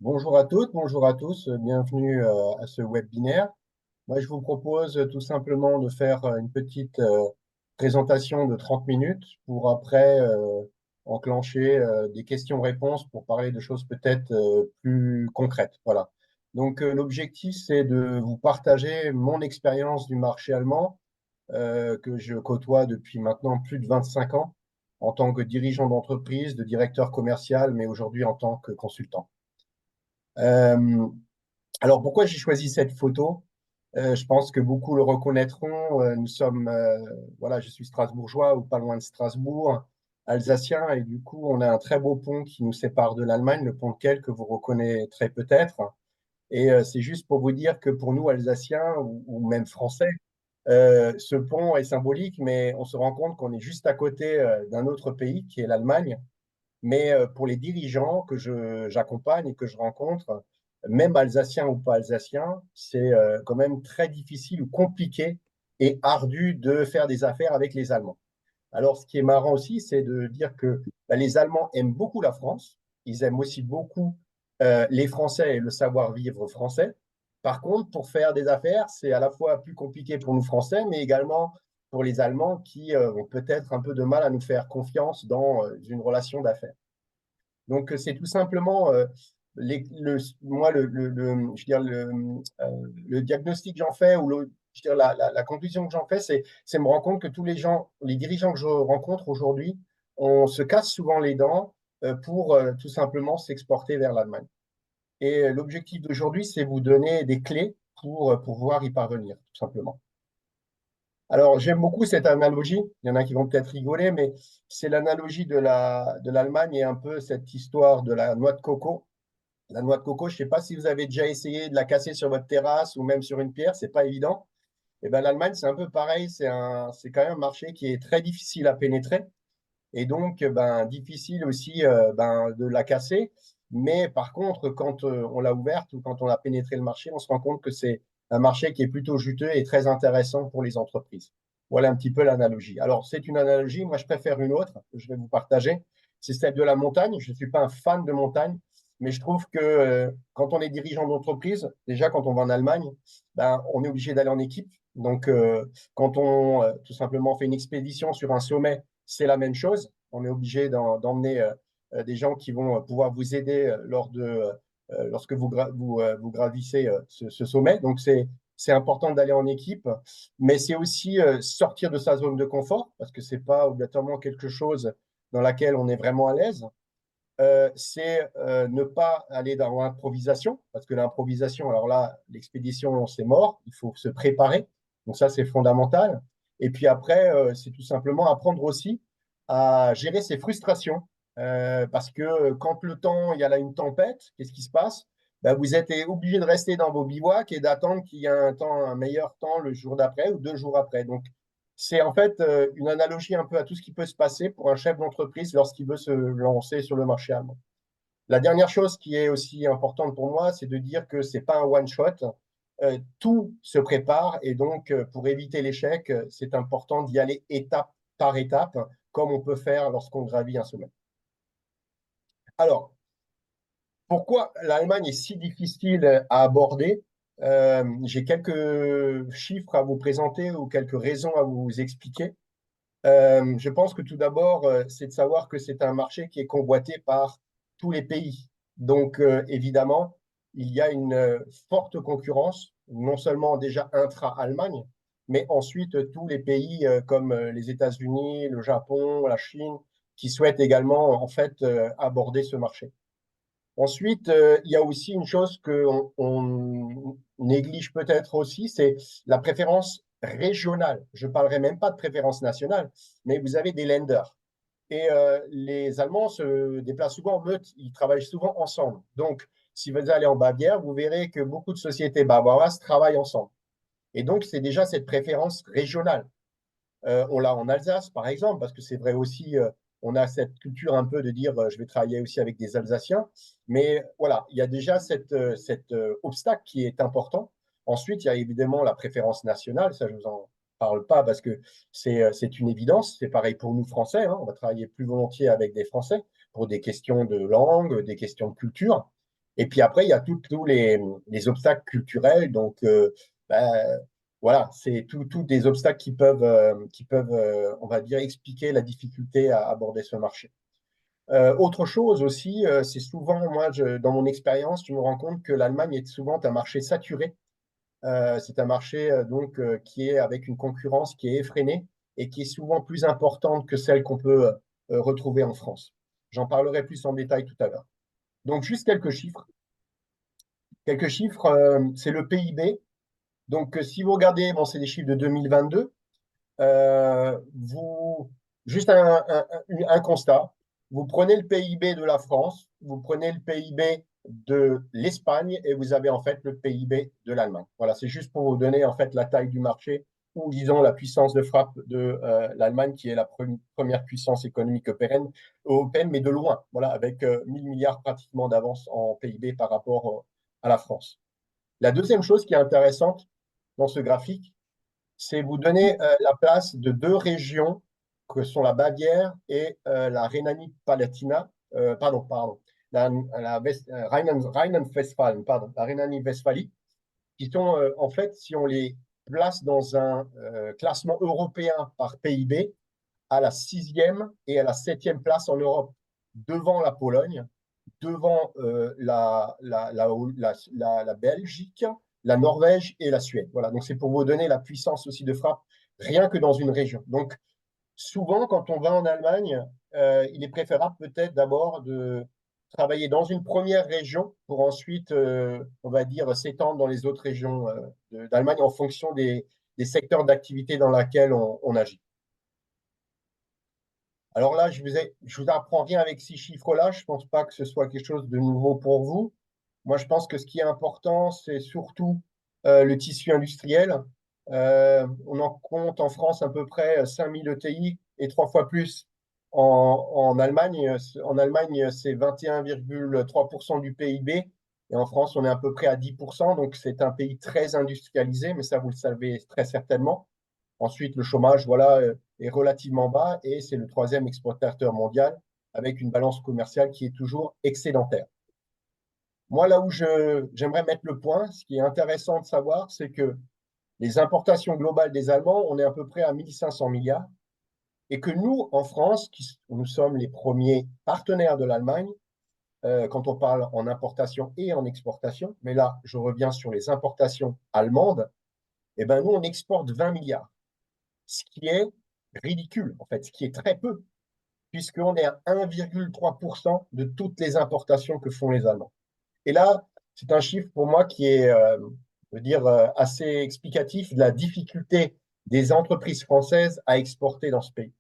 Bonjour à toutes, bonjour à tous, bienvenue à ce webinaire. Moi, je vous propose tout simplement de faire une petite présentation de 30 minutes pour après enclencher des questions-réponses pour parler de choses peut-être plus concrètes. Voilà. Donc, l'objectif, c'est de vous partager mon expérience du marché allemand que je côtoie depuis maintenant plus de 25 ans en tant que dirigeant d'entreprise, de directeur commercial, mais aujourd'hui en tant que consultant. Euh, alors, pourquoi j'ai choisi cette photo? Je pense que beaucoup le reconnaîtront. Nous sommes, voilà, je suis strasbourgeois ou pas loin de Strasbourg, alsacien, et du coup, on a un très beau pont qui nous sépare de l'Allemagne, le pont de Quelle que vous reconnaîtrez peut-être. Et c'est juste pour vous dire que pour nous, Alsaciens ou même Français, ce pont est symbolique, mais on se rend compte qu'on est juste à côté d'un autre pays qui est l'Allemagne. Mais pour les dirigeants que j'accompagne et que je rencontre, même alsaciens ou pas alsaciens, c'est quand même très difficile ou compliqué et ardu de faire des affaires avec les Allemands. Alors, ce qui est marrant aussi, c'est de dire que bah, les Allemands aiment beaucoup la France. Ils aiment aussi beaucoup les Français et le savoir-vivre français. Par contre, pour faire des affaires, c'est à la fois plus compliqué pour nous Français, mais également pour les Allemands qui ont peut-être un peu de mal à nous faire confiance dans une relation d'affaires. Donc, c'est tout simplement, moi, je veux dire, le diagnostic que j'en fais ou je veux dire, la conclusion que j'en fais, c'est me rendre compte que tous les gens, les dirigeants que je rencontre aujourd'hui, on se casse souvent les dents pour tout simplement s'exporter vers l'Allemagne. Et l'objectif d'aujourd'hui, c'est vous donner des clés pour pouvoir y parvenir, tout simplement. Alors, j'aime beaucoup cette analogie. Il y en a qui vont peut-être rigoler, mais c'est l'analogie de l'Allemagne et un peu cette histoire de la noix de coco. La noix de coco, je ne sais pas si vous avez déjà essayé de la casser sur votre terrasse ou même sur une pierre, c'est pas évident. Et ben, l'Allemagne, c'est un peu pareil. C'est quand même un marché qui est très difficile à pénétrer et donc ben, difficile aussi ben, de la casser. Mais par contre, quand on l'a ouverte ou quand on a pénétré le marché, on se rend compte que c'est un marché qui est plutôt juteux et très intéressant pour les entreprises. Voilà un petit peu l'analogie. Alors, c'est une analogie, moi je préfère une autre que je vais vous partager, c'est celle de la montagne. Je ne suis pas un fan de montagne, mais je trouve que quand on est dirigeant d'entreprise, déjà quand on va en Allemagne, ben, on est obligé d'aller en équipe. Donc, quand on tout simplement fait une expédition sur un sommet, c'est la même chose. On est obligé d'emmener des gens qui vont pouvoir vous aider lorsque vous gravissez ce sommet. Donc, c'est important d'aller en équipe, mais c'est aussi sortir de sa zone de confort, parce que ce n'est pas obligatoirement quelque chose dans laquelle on est vraiment à l'aise. C'est ne pas aller dans l'improvisation, parce que l'improvisation, alors là, l'expédition, c'est mort, il faut se préparer. Donc ça, c'est fondamental. Et puis après, c'est tout simplement apprendre aussi à gérer ses frustrations. Parce que quand le temps, il y a là une tempête, qu'est-ce qui se passe? Ben, vous êtes obligé de rester dans vos bivouacs et d'attendre qu'il y ait un meilleur temps le jour d'après ou 2 jours après. Donc, c'est en fait une analogie un peu à tout ce qui peut se passer pour un chef d'entreprise lorsqu'il veut se lancer sur le marché allemand. La dernière chose qui est aussi importante pour moi, c'est de dire que ce n'est pas un one-shot. Tout se prépare et donc pour éviter l'échec, c'est important d'y aller étape par étape, comme on peut faire lorsqu'on gravit un sommet. Alors, pourquoi l'Allemagne est si difficile à aborder? J'ai quelques chiffres à vous présenter ou quelques raisons à vous expliquer. Je pense que tout d'abord, c'est de savoir que c'est un marché qui est convoité par tous les pays. Donc, évidemment, il y a une forte concurrence, non seulement déjà intra-Allemagne, mais ensuite tous les pays comme les États-Unis, le Japon, la Chine, qui souhaitent également en fait aborder ce marché. Ensuite, il y a aussi une chose qu'on néglige peut-être aussi, c'est la préférence régionale. Je ne parlerai même pas de préférence nationale, mais vous avez des lenders. Et les Allemands se déplacent souvent en meute, ils travaillent souvent ensemble. Donc, si vous allez en Bavière, vous verrez que beaucoup de sociétés bavaroises travaillent ensemble. Et donc, c'est déjà cette préférence régionale. On l'a en Alsace, par exemple, parce que c'est vrai aussi, on a cette culture un peu de dire je vais travailler aussi avec des Alsaciens. Mais voilà, il y a déjà cet obstacle qui est important. Ensuite, il y a évidemment la préférence nationale, ça je ne vous en parle pas parce que c'est une évidence. C'est pareil pour nous Français, hein, on va travailler plus volontiers avec des Français pour des questions de langue, des questions de culture. Et puis après, il y a tous les obstacles culturels. Donc, ben, voilà, c'est tous des obstacles qui peuvent, on va dire, expliquer la difficulté à aborder ce marché. Autre chose aussi, c'est souvent, moi, dans mon expérience, je me rends compte que l'Allemagne est souvent un marché saturé. C'est un marché qui est avec une concurrence qui est effrénée et qui est souvent plus importante que celle qu'on peut retrouver en France. J'en parlerai plus en détail tout à l'heure. Donc, juste quelques chiffres. Quelques chiffres, c'est le PIB. Donc, si vous regardez, bon, c'est des chiffres de 2022. Vous, juste un constat. Vous prenez le PIB de la France, vous prenez le PIB de l'Espagne et vous avez en fait le PIB de l'Allemagne. Voilà, c'est juste pour vous donner en fait la taille du marché ou disons la puissance de frappe de l'Allemagne qui est la première puissance économique européenne, mais de loin. Voilà, avec 1000 milliards pratiquement d'avance en PIB par rapport à la France. La deuxième chose qui est intéressante dans ce graphique, c'est vous donner la place de deux régions que sont la Bavière et la Rhénanie-Palatinat, pardon, Rheinland-Westphalen, pardon, la Rhénanie-Westphalie, qui sont en fait, si on les place dans un classement européen par PIB, à la sixième et à la septième place en Europe, devant la Pologne, devant la Belgique, la Norvège et la Suède. Voilà, donc c'est pour vous donner la puissance aussi de frappe, rien que dans une région. Donc, souvent, quand on va en Allemagne, il est préférable peut-être d'abord de travailler dans une première région pour ensuite, on va dire, s'étendre dans les autres régions d'Allemagne en fonction des secteurs d'activité dans lesquels on agit. Alors là, je vous apprends rien avec ces chiffres-là. Je ne pense pas que ce soit quelque chose de nouveau pour vous. Moi, je pense que ce qui est important, c'est surtout le tissu industriel. On en compte en France à peu près 5000 ETI et trois fois plus en Allemagne. En Allemagne, c'est 21,3% du PIB et en France, on est à peu près à 10%. Donc, c'est un pays très industrialisé, mais ça, vous le savez très certainement. Ensuite, le chômage, voilà, est relativement bas et c'est le troisième exportateur mondial avec une balance commerciale qui est toujours excédentaire. Moi, là où j'aimerais mettre le point, ce qui est intéressant de savoir, c'est que les importations globales des Allemands, on est à peu près à 1500 milliards et que nous, en France, nous sommes les premiers partenaires de l'Allemagne quand on parle en importation et en exportation, mais là, je reviens sur les importations allemandes, et ben nous, on exporte 20 milliards, ce qui est ridicule, en fait, ce qui est très peu, puisqu'on est à 1,3% de toutes les importations que font les Allemands. Et là, c'est un chiffre pour moi qui est, je veux dire, assez explicatif de la difficulté des entreprises françaises à exporter dans ce pays.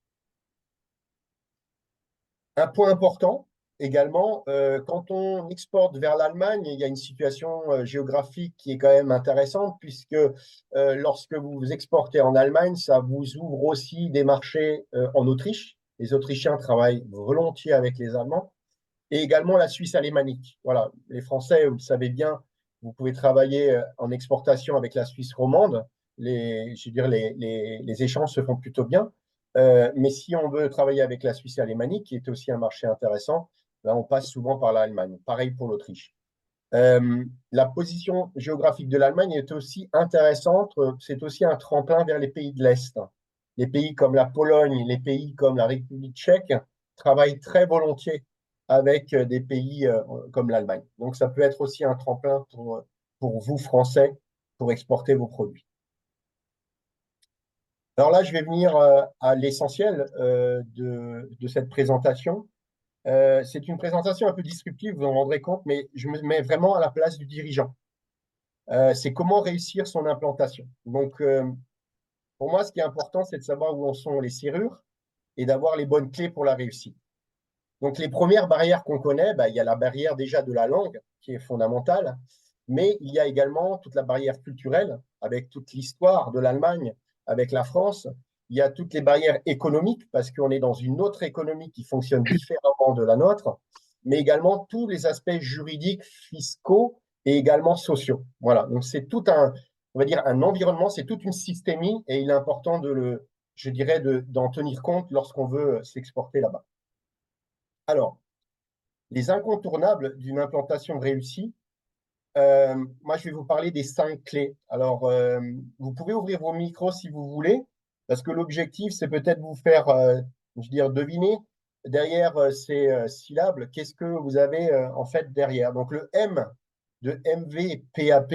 Un point important également, quand on exporte vers l'Allemagne, il y a une situation géographique qui est quand même intéressante puisque lorsque vous exportez en Allemagne, ça vous ouvre aussi des marchés en Autriche. Les Autrichiens travaillent volontiers avec les Allemands et également la Suisse alémanique. Voilà, les Français, vous le savez bien, vous pouvez travailler en exportation avec la Suisse romande. Je veux dire, les échanges se font plutôt bien. Mais si on veut travailler avec la Suisse alémanique, qui est aussi un marché intéressant, ben, on passe souvent par l'Allemagne. Pareil pour l'Autriche. La position géographique de l'Allemagne est aussi intéressante. C'est aussi un tremplin vers les pays de l'Est. Les pays comme la Pologne, les pays comme la République tchèque travaillent très volontiers avec des pays comme l'Allemagne. Donc, ça peut être aussi un tremplin pour vous, Français, pour exporter vos produits. Alors là, je vais venir à l'essentiel de cette présentation. C'est une présentation un peu disruptive, vous en rendrez compte, mais je me mets vraiment à la place du dirigeant. C'est comment réussir son implantation. Donc, pour moi, ce qui est important, c'est de savoir où en sont les serrures et d'avoir les bonnes clés pour la réussite. Donc, les premières barrières qu'on connaît, bah, il y a la barrière déjà de la langue, qui est fondamentale, mais il y a également toute la barrière culturelle, avec toute l'histoire de l'Allemagne, avec la France. Il y a toutes les barrières économiques, parce qu'on est dans une autre économie qui fonctionne différemment de la nôtre, mais également tous les aspects juridiques, fiscaux et également sociaux. Voilà, donc c'est tout un, on va dire, un environnement, c'est toute une systémie, et il est important je dirais, d'en tenir compte lorsqu'on veut s'exporter là-bas. Alors, les incontournables d'une implantation réussie. Moi, je vais vous parler des 5 clés. Alors, vous pouvez ouvrir vos micros si vous voulez, parce que l'objectif, c'est peut-être vous faire, je veux dire, deviner derrière ces syllabes, qu'est-ce que vous avez en fait derrière. Donc, le M de MVPAP,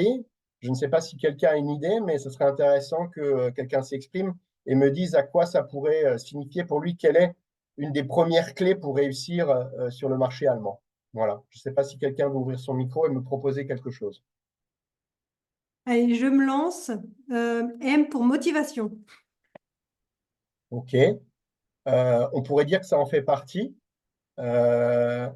je ne sais pas si quelqu'un a une idée, mais ce serait intéressant que quelqu'un s'exprime et me dise à quoi ça pourrait signifier pour lui, quelle est une des premières clés pour réussir sur le marché allemand. Voilà. Je ne sais pas si quelqu'un veut ouvrir son micro et me proposer quelque chose. Allez, je me lance. M pour motivation. OK. On pourrait dire que ça en fait partie. Euh,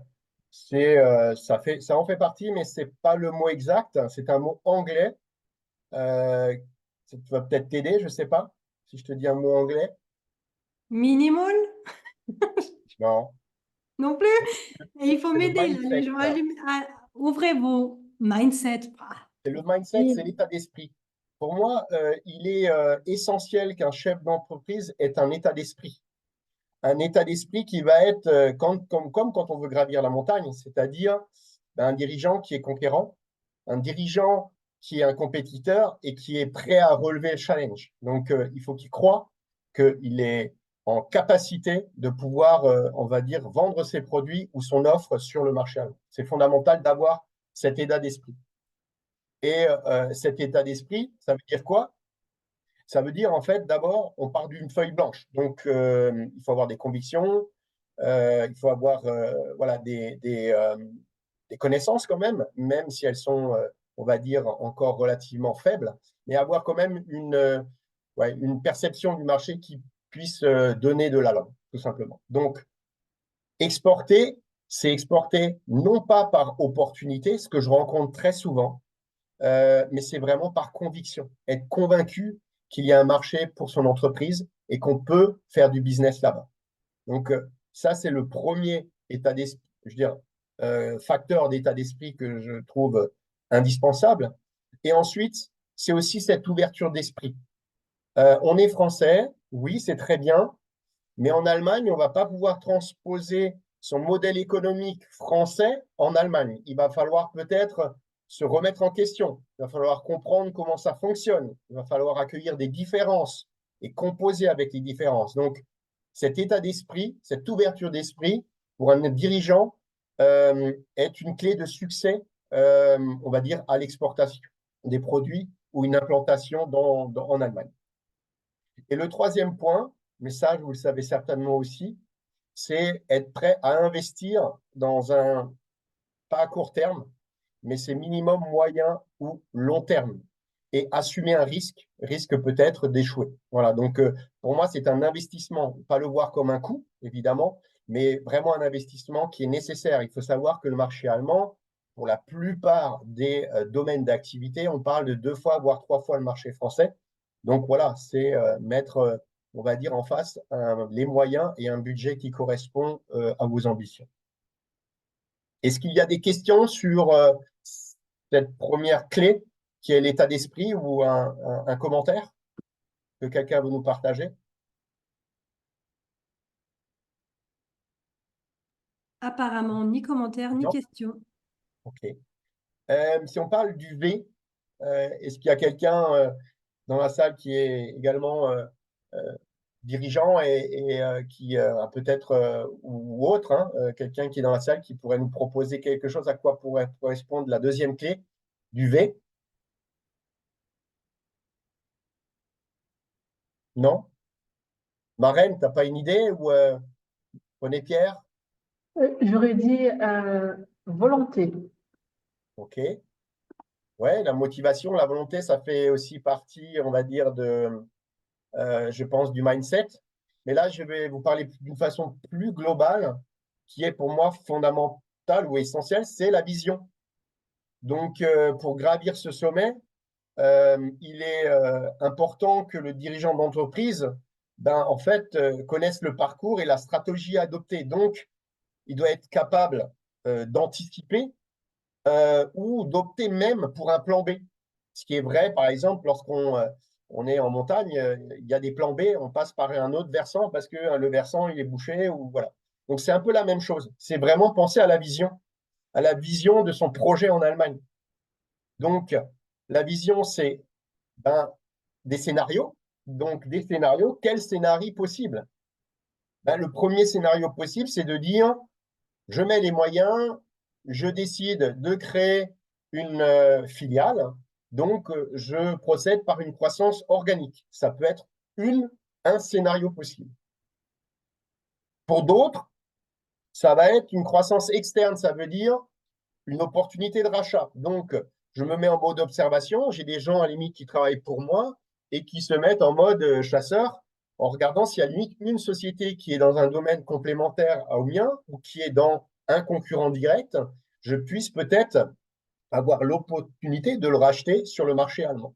ça en fait partie, mais c'est pas le mot exact. C'est un mot anglais. Euh, Ça va peut-être t'aider, je sais pas. Si je te dis un mot anglais. Minimal Non. non plus. Et il faut C'est le m'aider là, les mindset. gens. Ouvrez vos mindset. Ah, C'est le mindset, et c'est l'état d'esprit. Pour moi, il est essentiel qu'un chef d'entreprise ait un état d'esprit. Un état d'esprit qui va être comme quand on veut gravir la montagne, c'est-à-dire un dirigeant qui est conquérant, un dirigeant qui est un compétiteur et qui est prêt à relever le challenge. Donc, il faut qu'il croie qu'il est en capacité de pouvoir, on va dire, vendre ses produits ou son offre sur le marché allemand. C'est fondamental d'avoir cet état d'esprit. Et cet état d'esprit, ça veut dire quoi? Ça veut dire, en fait, d'abord, on part d'une feuille blanche. Donc, il faut avoir des convictions, il faut avoir voilà, des connaissances quand même, même si elles sont, on va dire, encore relativement faibles, mais avoir quand même ouais, une perception du marché qui puisse donner de l'allant, tout simplement. Donc, exporter, c'est exporter non pas par opportunité, ce que je rencontre très souvent, mais c'est vraiment par conviction, être convaincu qu'il y a un marché pour son entreprise et qu'on peut faire du business là-bas. Donc, ça, c'est le premier état d'esprit, je veux dire, facteur d'état d'esprit que je trouve indispensable. Et ensuite, c'est aussi cette ouverture d'esprit. On est français, oui, c'est très bien, mais en Allemagne, on ne va pas pouvoir transposer son modèle économique français en Allemagne. Il va falloir peut-être se remettre en question. Il va falloir comprendre comment ça fonctionne. Il va falloir accueillir des différences et composer avec les différences. Donc, cet état d'esprit, cette ouverture d'esprit pour un dirigeant est une clé de succès, on va dire, à l'exportation des produits ou une implantation en Allemagne. Et le troisième point, mais ça, vous le savez certainement aussi, c'est être prêt à investir dans un, pas à court terme, mais c'est minimum moyen ou long terme. Et assumer un risque peut-être d'échouer. Voilà, donc pour moi, c'est un investissement, pas le voir comme un coût, évidemment, mais vraiment un investissement qui est nécessaire. Il faut savoir que le marché allemand, pour la plupart des domaines d'activité, on parle de 2 fois, voire 3 fois le marché français. Donc voilà, c'est mettre, on va dire, en face les moyens et un budget qui correspond à vos ambitions. Est-ce qu'il y a des questions sur cette première clé qui est l'état d'esprit ou un commentaire que quelqu'un veut nous partager? apparemment, ni commentaire, ni Non? question. OK. Si on parle du V, est-ce qu'il y a quelqu'un dans la salle qui est également dirigeant et qui a peut-être, ou autre, hein, quelqu'un qui est dans la salle qui pourrait nous proposer quelque chose à quoi pourrait correspondre la deuxième clé du V? Non? Marraine, t'as pas une idée ou René Pierre? J'aurais dit volonté. OK. Ouais, la motivation, la volonté, ça fait aussi partie, on va dire, je pense, du mindset. Mais là, je vais vous parler d'une façon plus globale, qui est pour moi fondamentale ou essentielle, c'est la vision. Donc, pour gravir ce sommet, il est important que le dirigeant d'entreprise, ben, en fait, connaisse le parcours et la stratégie adoptée. Donc, il doit être capable d'anticiper ou d'opter même pour un plan B. Ce qui est vrai, par exemple, lorsqu'on on est en montagne, il y a des plans B, on passe par un autre versant parce que le versant il est bouché ou voilà. Donc, c'est un peu la même chose. C'est vraiment penser à la vision de son projet en Allemagne. Donc, la vision, c'est ben, des scénarios. Donc, des scénarios, quel scénario possible? Ben, le premier scénario possible, c'est de dire, je mets les moyens, je décide de créer une filiale, donc je procède par une croissance organique. Ça peut être un scénario possible. Pour d'autres, ça va être une croissance externe, ça veut dire une opportunité de rachat. Donc, je me mets en mode observation, j'ai des gens à la limite qui travaillent pour moi et qui se mettent en mode chasseur en regardant s'il y a à la limite une société qui est dans un domaine complémentaire au mien ou qui est dans un concurrent direct, je puisse peut-être avoir l'opportunité de le racheter sur le marché allemand.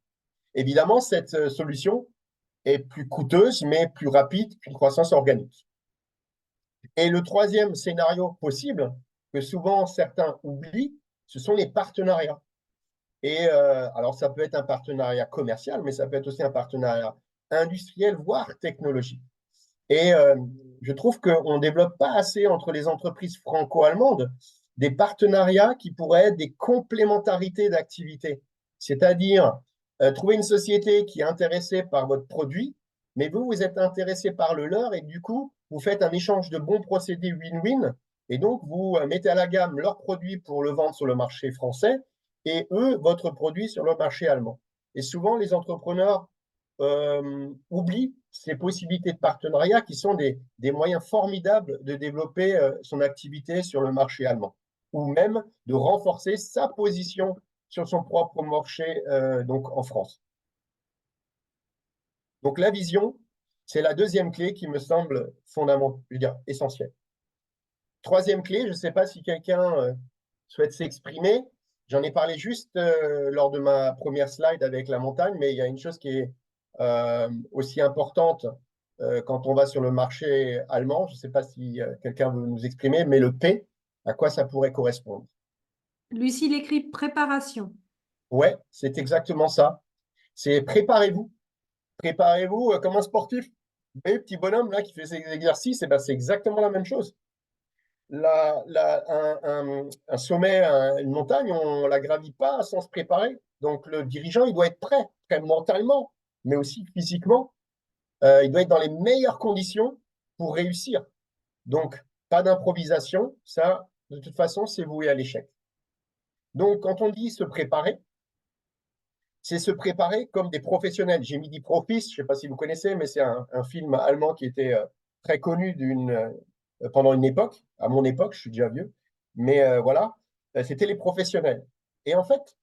Évidemment, cette solution est plus coûteuse, mais plus rapide qu'une croissance organique. Et le troisième scénario possible, que souvent certains oublient, ce sont les partenariats. Et alors, ça peut être un partenariat commercial, mais ça peut être aussi un partenariat industriel, voire technologique. Et je trouve qu'on ne développe pas assez entre les entreprises franco-allemandes des partenariats qui pourraient être des complémentarités d'activités. C'est-à-dire, trouver une société qui est intéressée par votre produit, mais vous, vous êtes intéressé par le leur, et du coup, vous faites un échange de bons procédés win-win, et donc vous mettez à la gamme leurs produits pour le vendre sur le marché français, et eux, votre produit sur le marché allemand. Et souvent, les entrepreneurs oublie ces possibilités de partenariat qui sont des moyens formidables de développer son activité sur le marché allemand ou même de renforcer sa position sur son propre marché donc en France. Donc la vision, c'est la deuxième clé qui me semble fondamentale, je veux dire, essentielle. Troisième clé, je ne sais pas si quelqu'un souhaite s'exprimer. J'en ai parlé juste lors de ma première slide avec la montagne, mais il y a une chose qui est aussi importante quand on va sur le marché allemand. Je ne sais pas si quelqu'un veut nous exprimer, mais le P, à quoi ça pourrait correspondre? Lucie, il écrit préparation. Ouais, c'est exactement ça. C'est préparez-vous. Préparez-vous comme un sportif. Vous voyez, petit bonhomme là qui fait ses exercices, et ben, c'est exactement la même chose. Un sommet, une montagne, on ne la gravit pas sans se préparer. Donc, le dirigeant, il doit être prêt mentalement, mais aussi physiquement. Il doit être dans les meilleures conditions pour réussir. Donc, pas d'improvisation. Ça, de toute façon, c'est voué à l'échec. Donc, quand on dit se préparer, c'est se préparer comme des professionnels. J'ai mis dit Profis, je ne sais pas si vous connaissez, mais c'est un film allemand qui était très connu pendant une époque. À mon époque, je suis déjà vieux. Mais voilà, c'était les professionnels. Et en fait,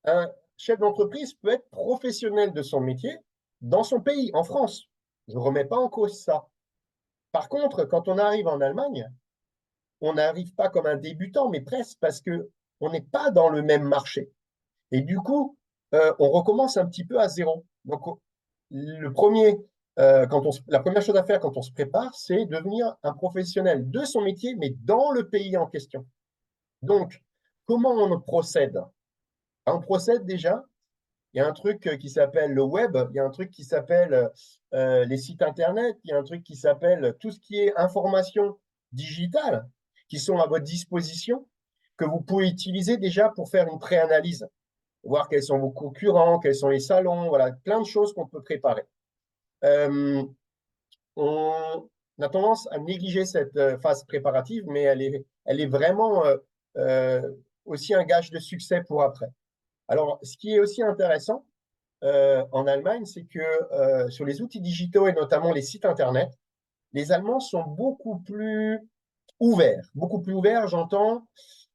un chef d'entreprise peut être professionnel de son métier dans son pays, en France. Je ne remets pas en cause ça. Par contre, quand on arrive en Allemagne, on n'arrive pas comme un débutant, mais presque parce qu'on n'est pas dans le même marché. Et du coup, on recommence un petit peu à zéro. Donc, la première chose à faire quand on se prépare, c'est devenir un professionnel de son métier, mais dans le pays en question. Donc, comment on procède? On procède déjà, il y a un truc qui s'appelle le web, il y a un truc qui s'appelle les sites Internet, il y a un truc qui s'appelle tout ce qui est information digitale qui sont à votre disposition, que vous pouvez utiliser déjà pour faire une préanalyse, voir quels sont vos concurrents, quels sont les salons, voilà, plein de choses qu'on peut préparer. On a tendance à négliger cette phase préparative, mais elle est vraiment aussi un gage de succès pour après. Alors, ce qui est aussi intéressant en Allemagne, c'est que sur les outils digitaux et notamment les sites Internet, les Allemands sont beaucoup plus ouverts. Beaucoup plus ouverts, j'entends,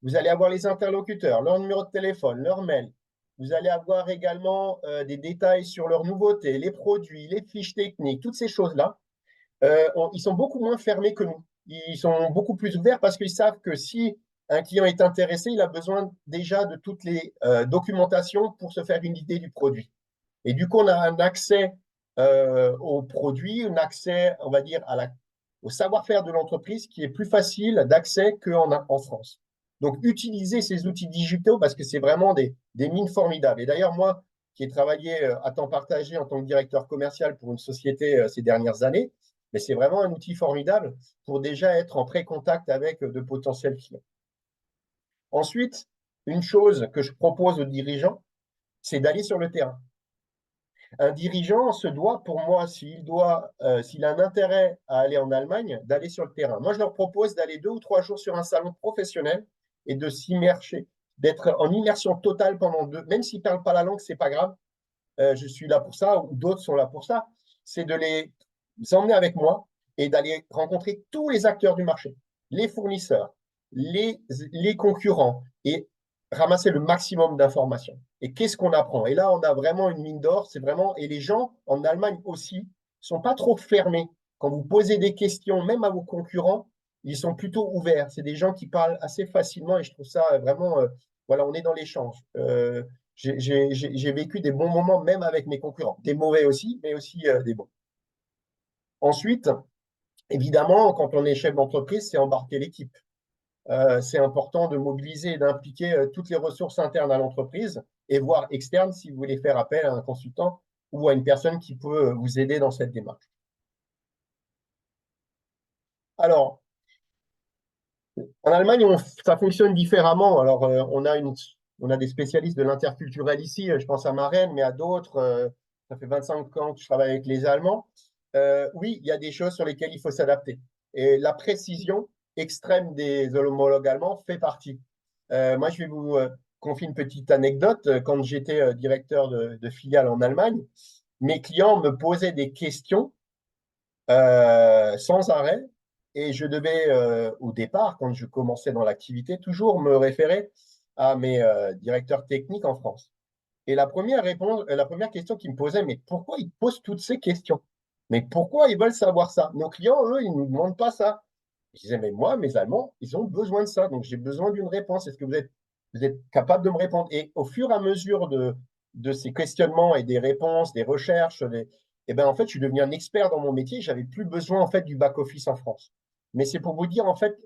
vous allez avoir les interlocuteurs, leur numéro de téléphone, leur mail. Vous allez avoir également des détails sur leurs nouveautés, les produits, les fiches techniques, toutes ces choses-là. Ils sont beaucoup moins fermés que nous. Ils sont beaucoup plus ouverts parce qu'ils savent que si un client est intéressé, il a besoin déjà de toutes les documentations pour se faire une idée du produit. Et du coup, on a un accès au produit, un accès, on va dire, au savoir-faire de l'entreprise qui est plus facile d'accès qu'en France. Donc, utilisez ces outils digitaux parce que c'est vraiment des mines formidables. Et d'ailleurs, moi, qui ai travaillé à temps partagé en tant que directeur commercial pour une société ces dernières années, Mais c'est vraiment un outil formidable pour déjà être en pré-contact avec de potentiels clients. Ensuite, une chose que je propose aux dirigeants, c'est d'aller sur le terrain. Un dirigeant se doit, pour moi, s'il a un intérêt à aller en Allemagne, d'aller sur le terrain. Moi, je leur propose d'aller 2 ou 3 jours sur un salon professionnel et de s'immerger, d'être en immersion totale pendant 2, même s'ils ne parlent pas la langue, c'est pas grave. Je suis là pour ça, ou d'autres sont là pour ça. C'est de les emmener avec moi et d'aller rencontrer tous les acteurs du marché, les fournisseurs, les concurrents, et ramasser le maximum d'informations. Et qu'est-ce qu'on apprend? Et là, on a vraiment une mine d'or. C'est vraiment, et les gens en Allemagne aussi sont pas trop fermés. Quand vous posez des questions, même à vos concurrents, ils sont plutôt ouverts. C'est des gens qui parlent assez facilement et je trouve ça vraiment, voilà, on est dans l'échange. J'ai vécu des bons moments même avec mes concurrents, des mauvais aussi, mais aussi des bons. Ensuite, évidemment, quand on est chef d'entreprise, c'est embarquer l'équipe. C'est important de mobiliser et d'impliquer toutes les ressources internes à l'entreprise et voire externes si vous voulez faire appel à un consultant ou à une personne qui peut vous aider dans cette démarche. Alors, en Allemagne, ça fonctionne différemment. Alors, on a des spécialistes de l'interculturel ici, je pense à ma reine, mais à d'autres, ça fait 25 ans que je travaille avec les Allemands. Oui, il y a des choses sur lesquelles il faut s'adapter. Et la précision extrême des homologues allemands fait partie. Moi, je vais vous confier une petite anecdote. Quand j'étais directeur de filiale en Allemagne, mes clients me posaient des questions sans arrêt. Et je devais, au départ, quand je commençais dans l'activité, toujours me référer à mes directeurs techniques en France. Et la première question qu'ils me posaient, mais pourquoi ils posent toutes ces questions? Mais pourquoi ils veulent savoir ça? Nos clients, eux, ils ne nous demandent pas ça. Je disais, mais moi, mes Allemands, ils ont besoin de ça. Donc, j'ai besoin d'une réponse. Est-ce que vous êtes capable de me répondre? Et au fur et à mesure de ces questionnements et des réponses, des recherches, eh ben, en fait, je suis devenu un expert dans mon métier. J'avais plus besoin, en fait, du back-office en France. Mais c'est pour vous dire, en fait,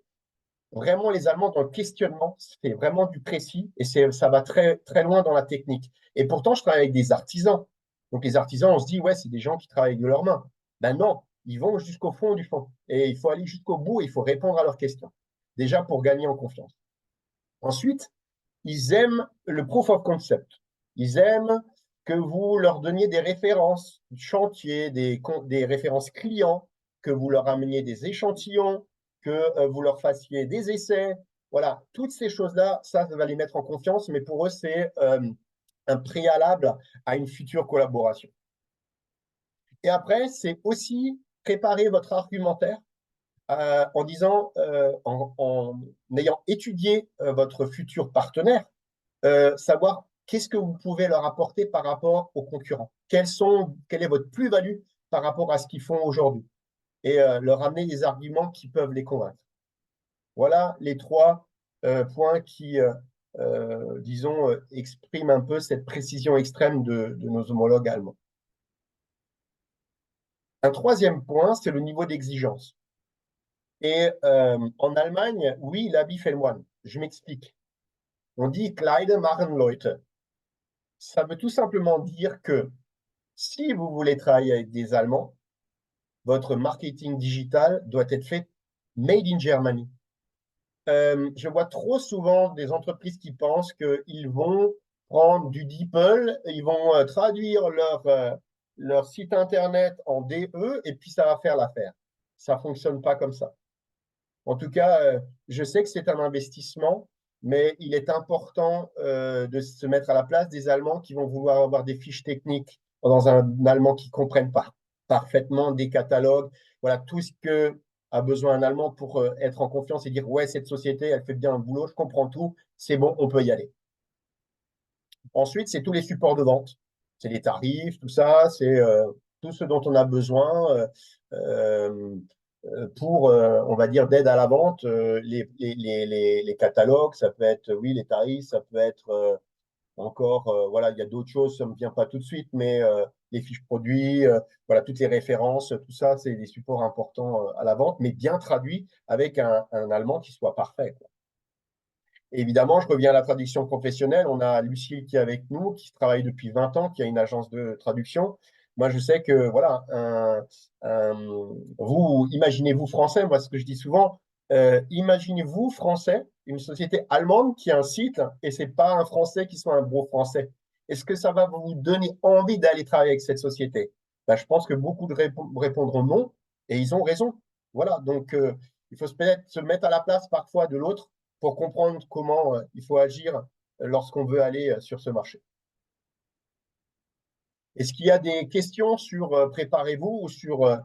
vraiment, les Allemands, dans le questionnement, c'est vraiment du précis et ça va très, très loin dans la technique. Et pourtant, je travaille avec des artisans. Donc, les artisans, on se dit, ouais, c'est des gens qui travaillent de leurs mains. Ben non, ils vont jusqu'au fond du fond. Et il faut aller jusqu'au bout et il faut répondre à leurs questions. Déjà pour gagner en confiance. Ensuite, ils aiment le proof of concept. Ils aiment que vous leur donniez des références chantier, des références clients, que vous leur ameniez des échantillons, que vous leur fassiez des essais. Voilà, toutes ces choses-là, ça va les mettre en confiance, mais pour eux, c'est un préalable à une future collaboration. Et après, c'est aussi préparer votre argumentaire en disant, en ayant étudié votre futur partenaire, savoir qu'est-ce que vous pouvez leur apporter par rapport aux concurrents. Quelle est votre plus-value par rapport à ce qu'ils font aujourd'hui et leur amener des arguments qui peuvent les convaincre. Voilà les 3 points qui, disons, expriment un peu cette précision extrême de nos homologues allemands. Un troisième point, c'est le niveau d'exigence. Et en Allemagne, oui, l'habit fait le moine. Je m'explique. On dit Kleider machen Leute. Ça veut tout simplement dire que si vous voulez travailler avec des Allemands, votre marketing digital doit être fait made in Germany. Je vois trop souvent des entreprises qui pensent qu'ils vont prendre du DeepL, ils vont traduire leur site internet en DE et puis ça va faire l'affaire. Ça ne fonctionne pas comme ça. En tout cas, je sais que c'est un investissement, mais il est important de se mettre à la place des Allemands qui vont vouloir avoir des fiches techniques dans un allemand qui ne comprenne pas parfaitement des catalogues. Voilà, tout ce que a besoin un Allemand pour être en confiance et dire, ouais, cette société, elle fait bien un boulot, je comprends tout, c'est bon, on peut y aller. Ensuite, c'est tous les supports de vente. C'est les tarifs, tout ça, c'est tout ce dont on a besoin. Euh, pour, on va dire, d'aide à la vente, les catalogues, ça peut être, oui, les tarifs, ça peut être encore, voilà, il y a d'autres choses, ça ne me vient pas tout de suite, mais les fiches produits, voilà, toutes les références, tout ça, c'est des supports importants à la vente, mais bien traduits avec un allemand qui soit parfait, quoi. Et évidemment, je reviens à la traduction professionnelle. On a Lucille qui est avec nous, qui travaille depuis 20 ans, qui a une agence de traduction. Moi, je sais que, voilà, vous, imaginez-vous français, moi, ce que je dis souvent, imaginez-vous français, une société allemande qui a un site et c'est pas un français qui soit un gros français. Est-ce que ça va vous donner envie d'aller travailler avec cette société? Ben, je pense que beaucoup de répondront non et ils ont raison. Voilà, donc il faut peut-être se mettre à la place parfois de l'autre pour comprendre comment il faut agir lorsqu'on veut aller sur ce marché. Est-ce qu'il y a des questions sur préparez-vous ou sur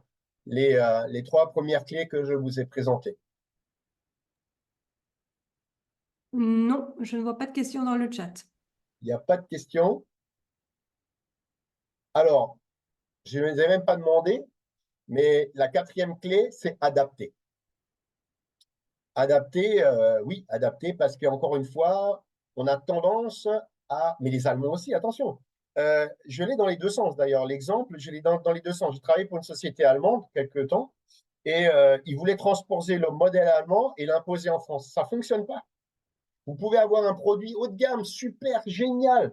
les trois premières clés que je vous ai présentées? Non, je ne vois pas de questions dans le chat. Il n'y a pas de questions. Alors, je ne les ai même pas demandé, mais la quatrième clé, c'est adapter. Adapter, oui, adapter parce qu'encore une fois, on a tendance à, mais les Allemands aussi, attention. Je l'ai dans les deux sens d'ailleurs. L'exemple, je l'ai dans les deux sens. J'ai travaillé pour une société allemande quelque temps et ils voulaient transposer le modèle allemand et l'imposer en France. Ça ne fonctionne pas. Vous pouvez avoir un produit haut de gamme, super, génial,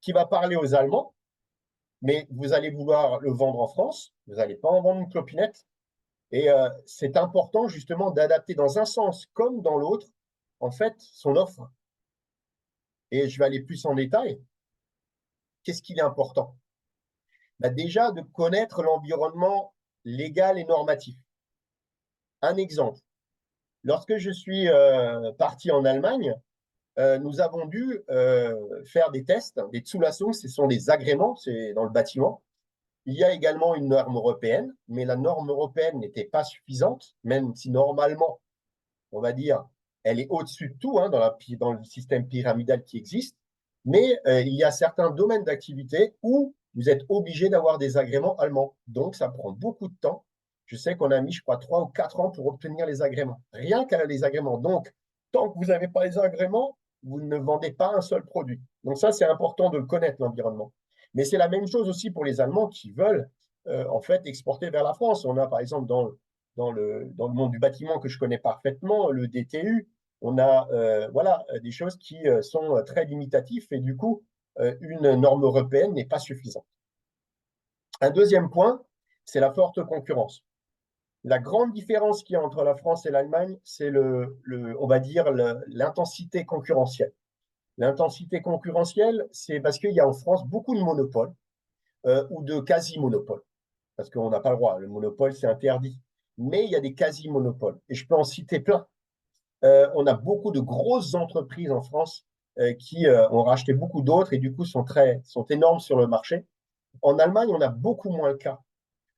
qui va parler aux Allemands, mais vous allez vouloir le vendre en France, vous n'allez pas en vendre une clopinette. Et c'est important justement d'adapter dans un sens comme dans l'autre, en fait, son offre. Et je vais aller plus en détail. Qu'est-ce qu'il est important? Bah déjà, de connaître l'environnement légal et normatif. Un exemple. Lorsque je suis parti en Allemagne, nous avons dû faire des tests, des Zulassungen, ce sont des agréments, c'est dans le bâtiment. Il y a également une norme européenne, mais la norme européenne n'était pas suffisante, même si normalement, on va dire, elle est au-dessus de tout dans le système pyramidal qui existe. Mais il y a certains domaines d'activité où vous êtes obligé d'avoir des agréments allemands. Donc, ça prend beaucoup de temps. Je sais qu'on a mis, je crois, 3 ou 4 ans pour obtenir les agréments. Rien qu'à les agréments. Donc, tant que vous n'avez pas les agréments, vous ne vendez pas un seul produit. Donc, ça, c'est important de le connaître, l'environnement. Mais c'est la même chose aussi pour les Allemands qui veulent, en fait, exporter vers la France. On a, par exemple, dans le monde du bâtiment que je connais parfaitement, le DTU, on a voilà, des choses qui sont très limitatives et du coup, une norme européenne n'est pas suffisante. Un deuxième point, c'est la forte concurrence. La grande différence qu'il y a entre la France et l'Allemagne, c'est on va dire l'intensité concurrentielle. L'intensité concurrentielle, c'est parce qu'il y a en France beaucoup de monopoles ou de quasi-monopoles, parce qu'on n'a pas le droit. Le monopole, c'est interdit. Mais il y a des quasi-monopoles. Et je peux en citer plein. On a beaucoup de grosses entreprises en France qui ont racheté beaucoup d'autres et du coup sont énormes sur le marché. En Allemagne, on a beaucoup moins le cas.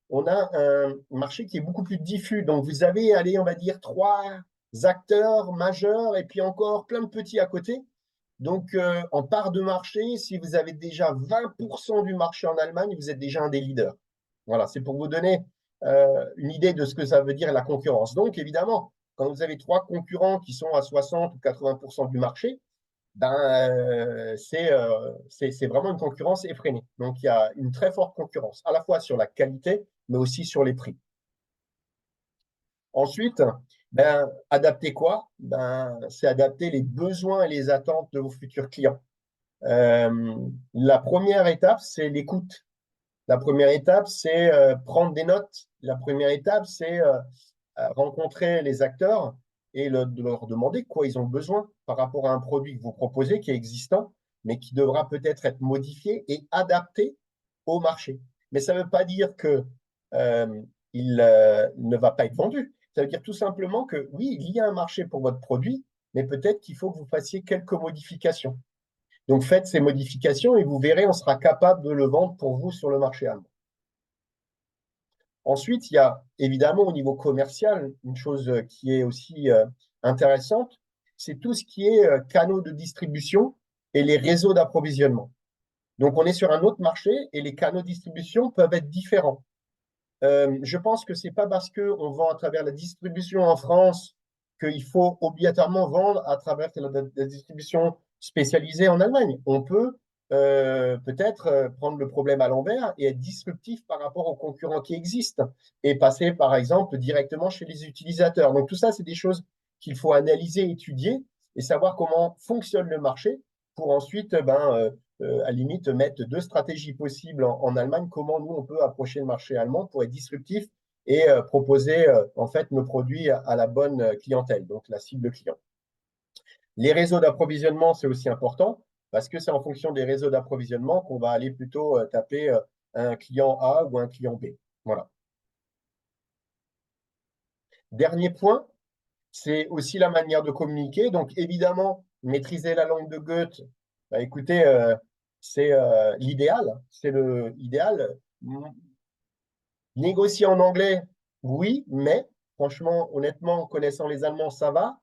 On a un marché qui est beaucoup plus diffus. Donc, vous avez, allez, on va dire, 3 acteurs majeurs et puis encore plein de petits à côté. Donc, en part de marché, si vous avez déjà 20% du marché en Allemagne, vous êtes déjà un des leaders. Voilà, c'est pour vous donner une idée de ce que ça veut dire la concurrence. Donc, évidemment, quand vous avez 3 concurrents qui sont à 60 ou 80% du marché, ben, c'est vraiment une concurrence effrénée. Donc, il y a une très forte concurrence, à la fois sur la qualité, mais aussi sur les prix. Ensuite, ben, adapter quoi? Ben, c'est adapter les besoins et les attentes de vos futurs clients. La première étape, c'est l'écoute. La première étape, c'est prendre des notes. La première étape, c'est rencontrer les acteurs et de leur demander quoi ils ont besoin par rapport à un produit que vous proposez qui est existant, mais qui devra peut-être être modifié et adapté au marché. Mais ça ne veut pas dire que il ne va pas être vendu. Ça veut dire tout simplement que oui, il y a un marché pour votre produit, mais peut-être qu'il faut que vous fassiez quelques modifications. Donc faites ces modifications et vous verrez, on sera capable de le vendre pour vous sur le marché allemand. Ensuite, il y a évidemment au niveau commercial une chose qui est aussi intéressante, c'est tout ce qui est canaux de distribution et les réseaux d'approvisionnement. Donc, on est sur un autre marché et les canaux de distribution peuvent être différents. Je pense que ce n'est pas parce qu'on vend à travers la distribution en France qu'il faut obligatoirement vendre à travers la distribution spécialisée en Allemagne. On peut peut-être prendre le problème à l'envers et être disruptif par rapport aux concurrents qui existent et passer, par exemple, directement chez les utilisateurs. Donc, tout ça, c'est des choses qu'il faut analyser, étudier et savoir comment fonctionne le marché pour ensuite à la limite, mettre deux stratégies possibles en Allemagne, comment nous, on peut approcher le marché allemand pour être disruptif et proposer en fait nos produits à la bonne clientèle, donc la cible client. Les réseaux d'approvisionnement, c'est aussi important parce que c'est en fonction des réseaux d'approvisionnement qu'on va aller plutôt taper un client A ou un client B. Voilà. Dernier point, c'est aussi la manière de communiquer. Donc, évidemment, maîtriser la langue de Goethe, bah, écoutez, c'est l'idéal. C'est l'idéal. Négocier en anglais, oui, mais franchement, honnêtement, connaissant les Allemands, ça va.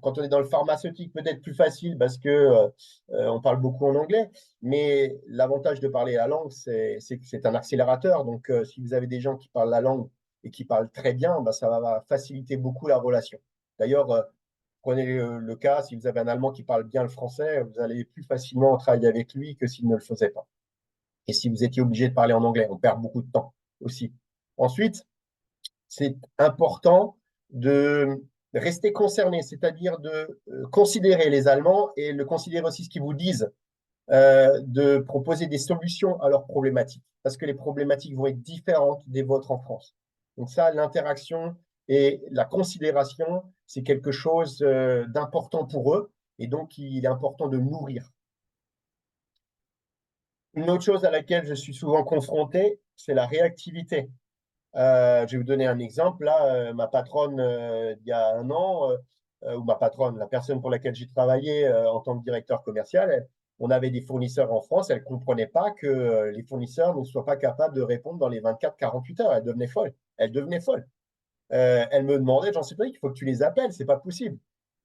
Quand on est dans le pharmaceutique, peut-être plus facile parce que on parle beaucoup en anglais. Mais l'avantage de parler la langue, c'est que c'est un accélérateur. Donc, si vous avez des gens qui parlent la langue et qui parlent très bien, bah, ça va faciliter beaucoup la relation. D'ailleurs, prenez le cas, si vous avez un Allemand qui parle bien le français, vous allez plus facilement travailler avec lui que s'il ne le faisait pas. Et si vous étiez obligé de parler en anglais, on perd beaucoup de temps aussi. Ensuite, c'est important de rester concerné, c'est-à-dire de considérer les Allemands et de considérer aussi ce qu'ils vous disent, de proposer des solutions à leurs problématiques, parce que les problématiques vont être différentes des vôtres en France. Donc ça, l'interaction et la considération, c'est quelque chose d'important pour eux, et donc il est important de nourrir. Une autre chose à laquelle je suis souvent confronté, c'est la réactivité. Je vais vous donner un exemple. Là, ma patronne, il y a un an, ou ma patronne, la personne pour laquelle j'ai travaillé en tant que directeur commercial, on avait des fournisseurs en France, elle ne comprenait pas que les fournisseurs ne soient pas capables de répondre dans les 24-48 heures. Elle devenait folle. Elle devenait folle. Elle me demandait, j'en sais pas, il faut que tu les appelles, c'est pas possible.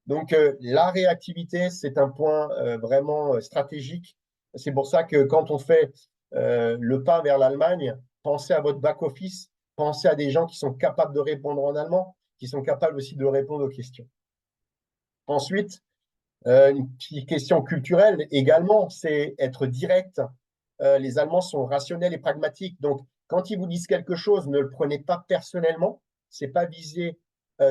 Donc, la réactivité, c'est un point vraiment stratégique. C'est pour ça que quand on fait le pas vers l'Allemagne, pensez à votre back-office, pensez à des gens qui sont capables de répondre en allemand, qui sont capables aussi de répondre aux questions. Ensuite, une petite question culturelle également, c'est être direct. Les Allemands sont rationnels et pragmatiques. Donc, quand ils vous disent quelque chose, ne le prenez pas personnellement. C'est pas visé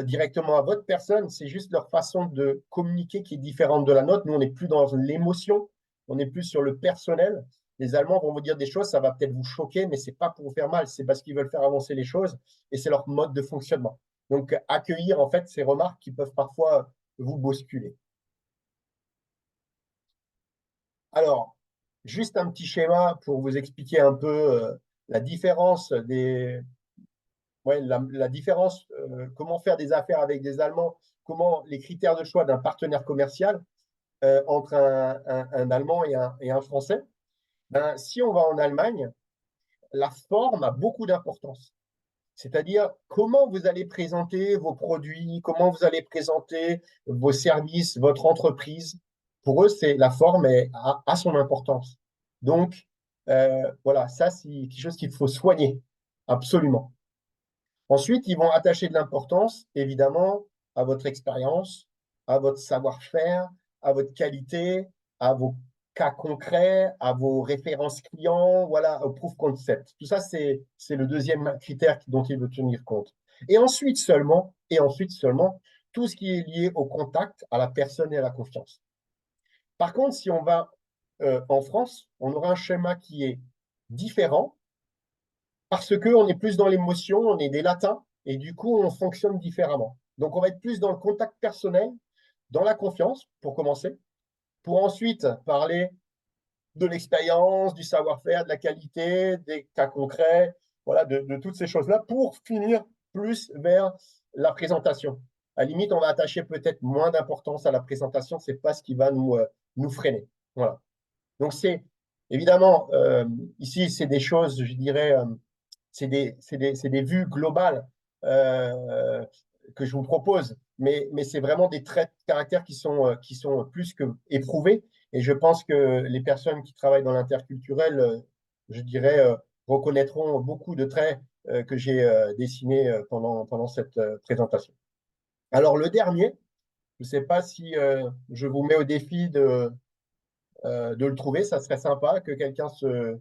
directement à votre personne. C'est juste leur façon de communiquer qui est différente de la nôtre. Nous, on n'est plus dans l'émotion. On est plus sur le personnel. Les Allemands vont vous dire des choses, ça va peut-être vous choquer, mais c'est pas pour vous faire mal. C'est parce qu'ils veulent faire avancer les choses et c'est leur mode de fonctionnement. Donc, accueillir en fait ces remarques qui peuvent parfois vous bousculer. Alors, juste un petit schéma pour vous expliquer un peu la différence la différence, comment faire des affaires avec des Allemands, comment les critères de choix d'un partenaire commercial entre un Allemand et un Français. Ben, si on va en Allemagne, la forme a beaucoup d'importance. C'est-à-dire comment vous allez présenter vos produits, comment vous allez présenter vos services, votre entreprise. Pour eux, c'est la forme a son importance. Donc, voilà, ça, c'est quelque chose qu'il faut soigner, absolument. Ensuite, ils vont attacher de l'importance, évidemment, à votre expérience, à votre savoir-faire, à votre qualité, à vos cas concrets, à vos références clients, voilà, au proof concept. Tout ça, c'est le deuxième critère dont il veut tenir compte. Et ensuite seulement, tout ce qui est lié au contact, à la personne et à la confiance. Par contre, si on va en France, on aura un schéma qui est différent parce qu'on est plus dans l'émotion, on est des latins, et du coup, on fonctionne différemment. Donc, on va être plus dans le contact personnel, dans la confiance, pour commencer, pour ensuite parler de l'expérience, du savoir-faire, de la qualité, des cas concrets, voilà, de toutes ces choses-là, pour finir plus vers la présentation. À la limite, on va attacher peut-être moins d'importance à la présentation, c'est pas ce qui va nous freiner. Voilà. Donc, c'est évidemment, ici, c'est des choses, je dirais, c'est des vues globales que je vous propose, mais c'est vraiment des traits de caractère qui sont plus que éprouvés. Et je pense que les personnes qui travaillent dans l'interculturel, je dirais, reconnaîtront beaucoup de traits que j'ai dessinés pendant cette présentation. Alors, le dernier, je ne sais pas si je vous mets au défi de le trouver, ça serait sympa que quelqu'un se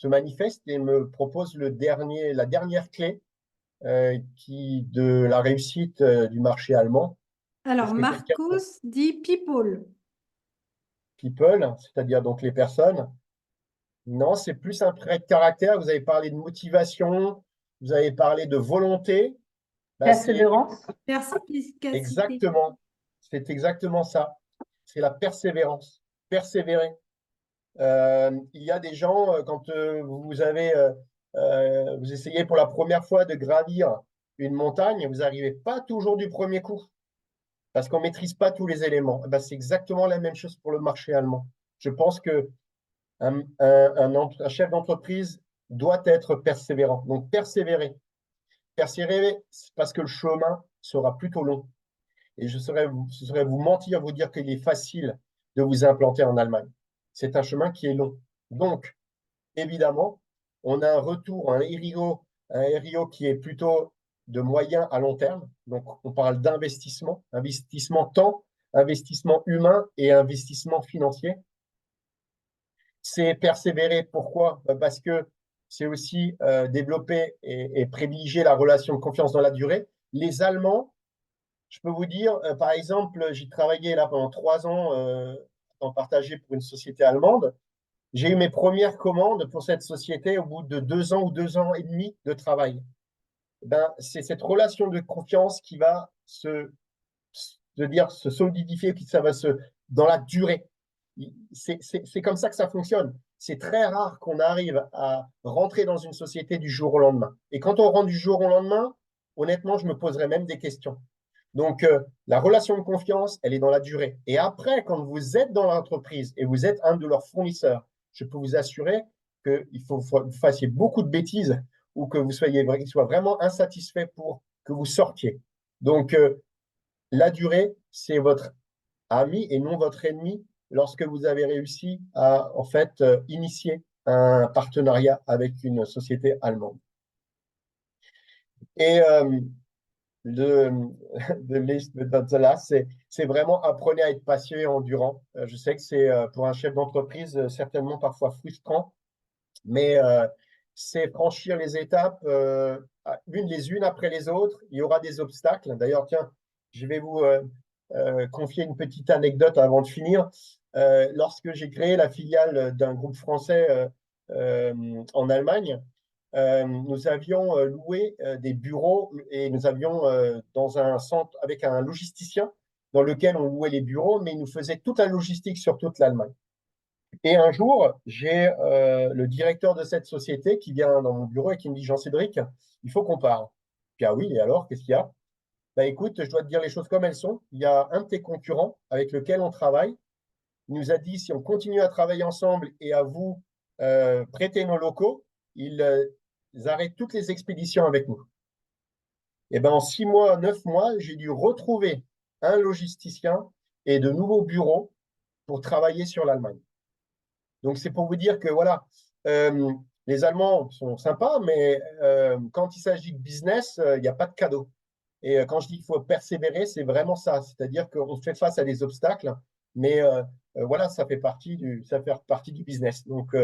manifeste et me propose la dernière clé de la réussite du marché allemand. Alors, Est-ce que quelqu'un... Marcus dit people. people, c'est-à-dire donc les personnes. Non, c'est plus un trait de caractère. Vous avez parlé de motivation, vous avez parlé de volonté. Ben, c'est Persévérance. Perspicacité. exactement, c'est exactement ça. C'est la persévérance. Persévérer. Il y a des gens, quand vous essayez pour la première fois de gravir une montagne, vous n'arrivez pas toujours du premier coup parce qu'on ne maîtrise pas tous les éléments. Eh ben, c'est exactement la même chose pour le marché allemand. Je pense que un chef d'entreprise doit être persévérant. Donc, persévérer. Persévérer parce que le chemin sera plutôt long. Et ce serait vous mentir, vous dire qu'il est facile de vous implanter en Allemagne. C'est un chemin qui est long. Donc, évidemment, on a un retour, un RIO qui est plutôt de moyen à long terme. Donc, on parle d'investissement, investissement temps, investissement humain et investissement financier. C'est persévérer. Pourquoi? Parce que c'est aussi développer et privilégier la relation de confiance dans la durée. Les Allemands, je peux vous dire, par exemple, j'ai travaillé là pendant 3 ans en partagé pour une société allemande. J'ai eu mes premières commandes pour cette société au bout de 2 ans ou 2 ans et demi de travail. Ben, c'est cette relation de confiance qui va se solidifier, puis ça va dans la durée. C'est comme ça que ça fonctionne. C'est très rare qu'on arrive à rentrer dans une société du jour au lendemain. Et quand on rentre du jour au lendemain, honnêtement, je me poserais même des questions. Donc, la relation de confiance, elle est dans la durée. Et après, quand vous êtes dans l'entreprise et vous êtes un de leurs fournisseurs, je peux vous assurer qu'il faut que vous fassiez beaucoup de bêtises ou que vous soyez vraiment insatisfait pour que vous sortiez. Donc, la durée, c'est votre ami et non votre ennemi lorsque vous avez réussi à, en fait, initier un partenariat avec une société allemande. Et de, de là, c'est vraiment apprenez à être patient et endurant. Je sais que c'est pour un chef d'entreprise certainement parfois frustrant, mais c'est franchir les étapes les unes après les autres. Il y aura des obstacles. D'ailleurs, tiens, je vais vous confier une petite anecdote avant de finir. Lorsque j'ai créé la filiale d'un groupe français en Allemagne, nous avions loué des bureaux et nous avions dans un centre avec un logisticien dans lequel on louait les bureaux, mais il nous faisait toute la logistique sur toute l'Allemagne. Et un jour, j'ai le directeur de cette société qui vient dans mon bureau et qui me dit, Jean-Cédric, il faut qu'on parle. Puis ah oui, et alors, qu'est-ce qu'il y a? Bah écoute, je dois te dire les choses comme elles sont. Il y a un de tes concurrents avec lequel on travaille. Il nous a dit, si on continue à travailler ensemble et à vous prêter nos locaux, ils arrêtent toutes les expéditions avec nous. Et ben en 6 mois, 9 mois, j'ai dû retrouver un logisticien et de nouveaux bureaux pour travailler sur l'Allemagne. Donc, c'est pour vous dire que voilà, euh, les Allemands sont sympas, mais quand il s'agit de business, il n'y a pas de cadeau. Et quand je dis qu'il faut persévérer, c'est vraiment ça. C'est-à-dire qu'on fait face à des obstacles, mais voilà, ça fait partie du business. Donc,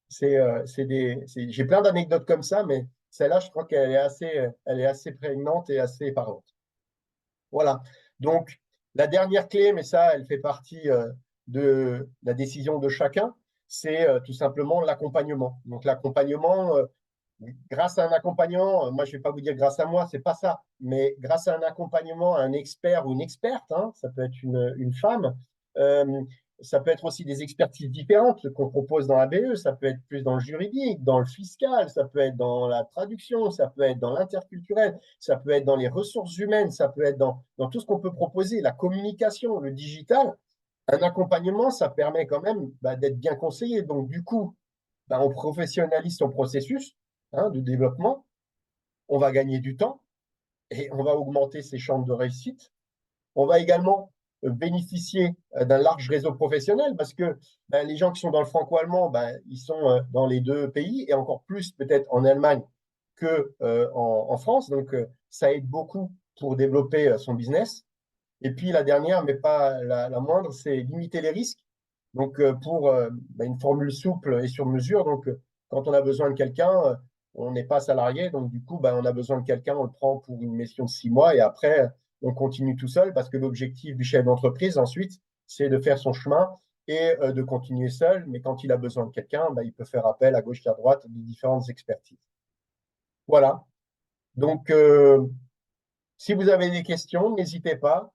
j'ai plein d'anecdotes comme ça, mais celle-là, je crois elle est assez prégnante et assez parlante. Voilà. Donc, la dernière clé, mais ça, elle fait partie de la décision de chacun, c'est tout simplement l'accompagnement. Donc, l'accompagnement, grâce à un accompagnant, moi, je ne vais pas vous dire grâce à moi, c'est pas ça, mais grâce à un accompagnement, un expert ou une experte, hein, ça peut être une femme, euh, ça peut être aussi des expertises différentes qu'on propose dans la BE, ça peut être plus dans le juridique, dans le fiscal, ça peut être dans la traduction, ça peut être dans l'interculturel, ça peut être dans les ressources humaines, ça peut être dans tout ce qu'on peut proposer, la communication, le digital. Un accompagnement, ça permet quand même d'être bien conseillé. Donc, du coup, on professionnalise son processus de développement, on va gagner du temps et on va augmenter ses chances de réussite. On va également bénéficier d'un large réseau professionnel parce que les gens qui sont dans le franco-allemand, ils sont dans les deux pays et encore plus peut-être en Allemagne que en France. Donc, ça aide beaucoup pour développer son business. Et puis, la dernière, mais pas la moindre, c'est limiter les risques. Donc, pour une formule souple et sur mesure, donc quand on a besoin de quelqu'un, on n'est pas salarié, donc du coup, on a besoin de quelqu'un, on le prend pour une mission de 6 mois et après, on continue tout seul parce que l'objectif du chef d'entreprise, ensuite, c'est de faire son chemin et de continuer seul, mais quand il a besoin de quelqu'un, bah, il peut faire appel à gauche et à droite de différentes expertises. Voilà. Donc, si vous avez des questions, n'hésitez pas.